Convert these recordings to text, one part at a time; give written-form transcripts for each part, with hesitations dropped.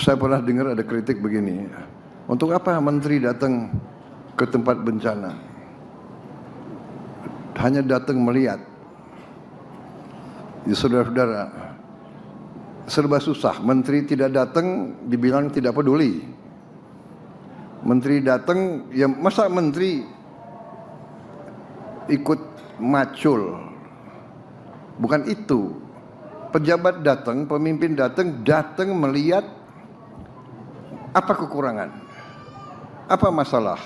Saya pernah dengar ada kritik begini, untuk apa menteri datang ke tempat bencana? Hanya datang melihat. Ya saudara-saudara, serba susah. Menteri tidak datang dibilang tidak peduli. Menteri datang, ya masa menteri ikut macul? Bukan itu. Pejabat datang, pemimpin datang melihat apa kekurangan, apa masalah,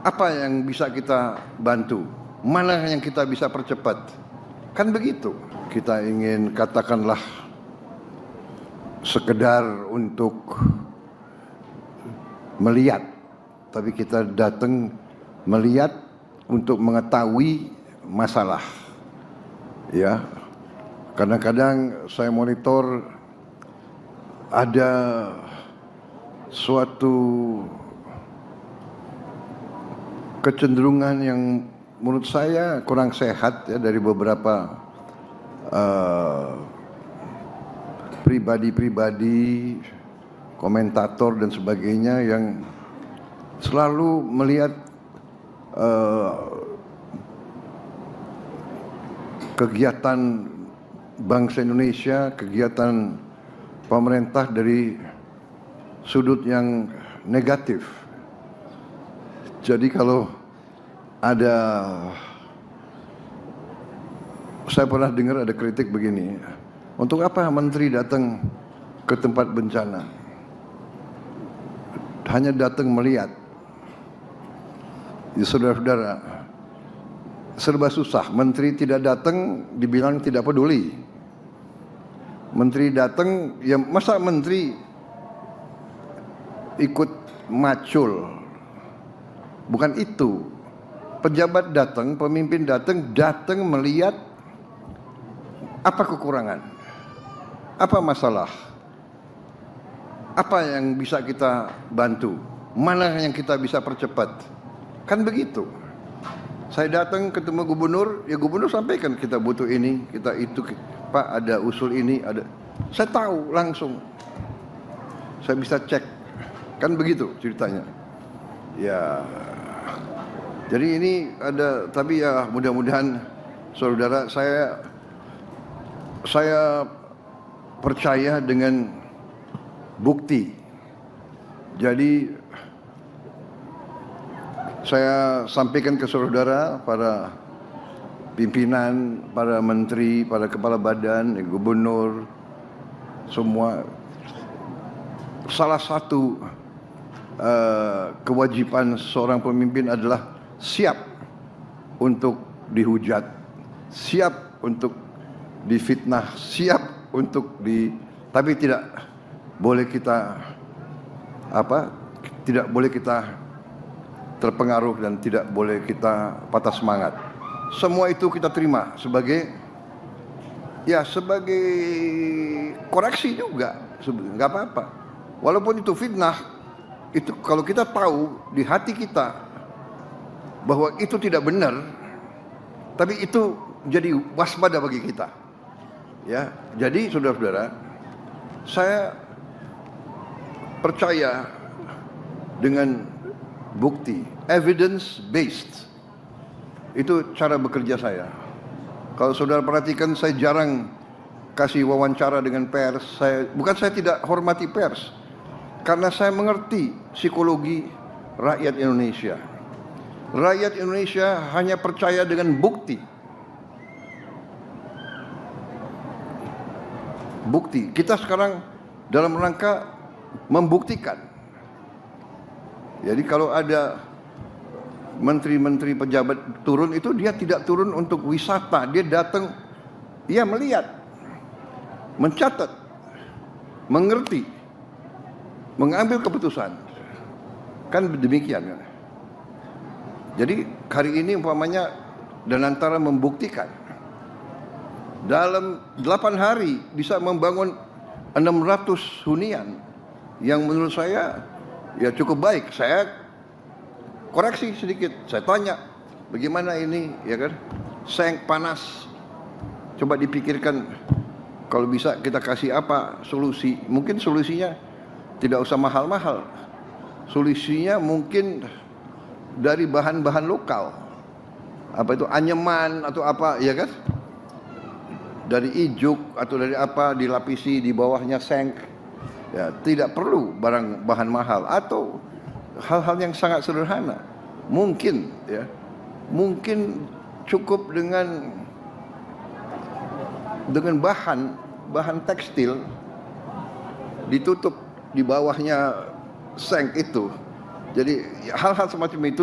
apa yang bisa kita bantu, mana yang kita bisa percepat. Kan begitu. Kita ingin katakanlah sekedar untuk melihat, tapi kita datang melihat untuk mengetahui masalah. Ya, kadang-kadang saya monitor ada suatu kecenderungan yang menurut saya kurang sehat ya dari beberapa pribadi-pribadi, komentator dan sebagainya yang selalu melihat kegiatan bangsa Indonesia, kegiatan pemerintah dari sudut yang negatif. Jadi kalau ada, saya pernah dengar ada kritik begini, untuk apa menteri datang ke tempat bencana? Hanya datang melihat. Ya saudara-saudara, serba susah. Menteri tidak datang dibilang tidak peduli. Menteri datang, ya masa menteri ikut macul? Bukan itu. Pejabat datang, pemimpin datang melihat apa kekurangan, apa masalah, apa yang bisa kita bantu, mana yang kita bisa percepat. Kan begitu. Saya datang ketemu gubernur, ya gubernur sampaikan kita butuh ini, kita itu, Pak ada usul ini, ada. Saya tahu langsung. Saya bisa cek. Kan begitu ceritanya. Ya. Jadi ini ada, tapi ya mudah-mudahan saudara, saya percaya dengan bukti. Jadi saya sampaikan ke saudara, para pimpinan, para menteri, para kepala badan, gubernur, semua, salah satu kewajiban seorang pemimpin adalah siap untuk dihujat, siap untuk difitnah, siap untuk tapi tidak boleh kita tidak boleh kita terpengaruh dan tidak boleh kita patah semangat. Semua itu kita terima sebagai koreksi juga, nggak apa-apa. Walaupun itu fitnah, itu kalau kita tahu di hati kita bahwa itu tidak benar, tapi itu jadi waspada bagi kita. Ya, jadi saudara-saudara, saya percaya dengan bukti, evidence based. Itu cara bekerja saya. Kalau saudara perhatikan, saya jarang kasih wawancara dengan pers. Bukan saya tidak hormati pers, karena saya mengerti psikologi rakyat Indonesia. Rakyat Indonesia hanya percaya dengan bukti. Bukti. Kita sekarang dalam rangka membuktikan. Jadi kalau ada menteri-menteri pejabat turun, itu dia tidak turun untuk wisata. Dia datang, dia melihat, mencatat, mengerti, mengambil keputusan. Kan demikian kan. Jadi hari ini umpamanya Danantara membuktikan dalam 8 hari bisa membangun 600 hunian yang menurut saya ya cukup baik. Saya koreksi sedikit, saya tanya bagaimana ini, ya kan? Seng panas, coba dipikirkan kalau bisa kita kasih apa solusi. Mungkin solusinya tidak usah mahal-mahal. Solusinya mungkin dari bahan-bahan lokal. Apa itu, anyaman atau apa, ya kan? Dari ijuk atau dari apa, dilapisi di bawahnya seng. Ya, tidak perlu bahan mahal atau hal-hal yang sangat sederhana. Mungkin cukup dengan bahan tekstil ditutup di bawahnya seng itu. Jadi hal-hal semacam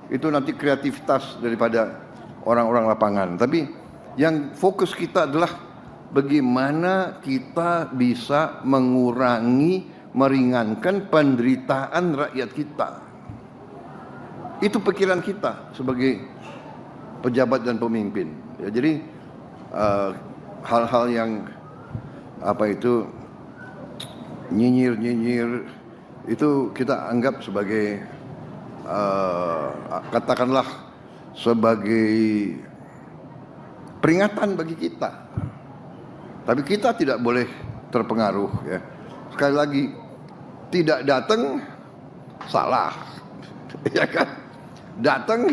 itu nanti kreativitas daripada orang-orang lapangan. Tapi yang fokus kita adalah bagaimana kita bisa mengurangi, meringankan penderitaan rakyat kita. Itu pikiran kita sebagai pejabat dan pemimpin. Ya, jadi hal-hal yang nyinyir itu kita anggap sebagai katakanlah sebagai peringatan bagi kita. Tapi kita tidak boleh terpengaruh, ya. Sekali lagi, tidak datang salah, ya kan? Datang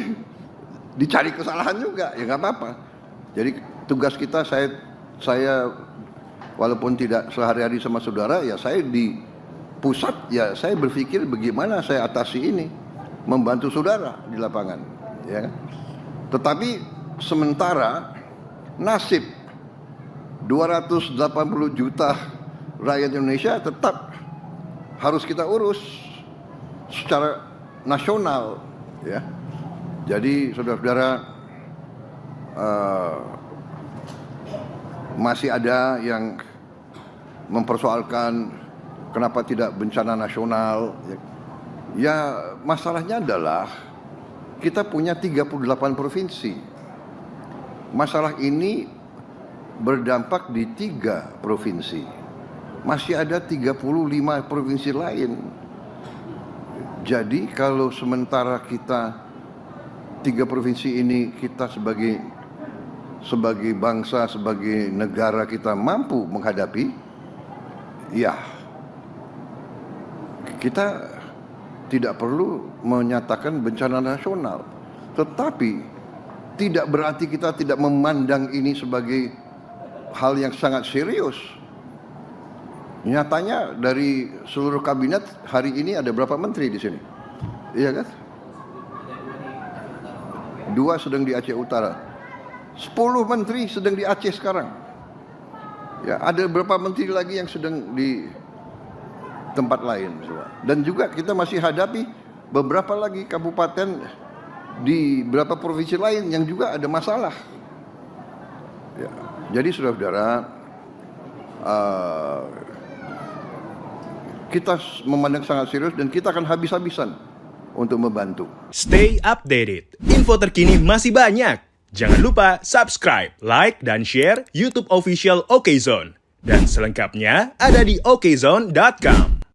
dicari kesalahan juga, ya nggak apa-apa. Jadi tugas kita, saya walaupun tidak sehari-hari sama saudara, ya saya di pusat, ya saya berpikir bagaimana saya atasi ini, membantu saudara di lapangan, ya. Tetapi sementara nasib 280 juta rakyat Indonesia tetap harus kita urus secara nasional, ya. Jadi saudara-saudara, masih ada yang mempersoalkan kenapa tidak bencana nasional. Ya, masalahnya adalah kita punya 38 provinsi. Masalah ini berdampak di 3 provinsi. Masih ada 35 provinsi lain. Jadi kalau sementara kita 3 provinsi ini, kita sebagai bangsa, sebagai negara kita mampu menghadapi, ya kita tidak perlu menyatakan bencana nasional. Tetapi tidak berarti kita tidak memandang ini sebagai hal yang sangat serius. Nyatanya dari seluruh kabinet hari ini ada berapa menteri di sini? Iya kan? 2 sedang di Aceh Utara. 10 menteri sedang di Aceh sekarang. Ya, ada berapa menteri lagi yang sedang di tempat lain. Dan juga kita masih hadapi beberapa lagi kabupaten di beberapa provinsi lain yang juga ada masalah. Ya, jadi saudara-saudara, kita memandang sangat serius dan kita akan habis-habisan untuk membantu. Stay updated. Info terkini masih banyak. Jangan lupa subscribe, like, dan share YouTube official OKZone. Dan selengkapnya ada di okezone.com.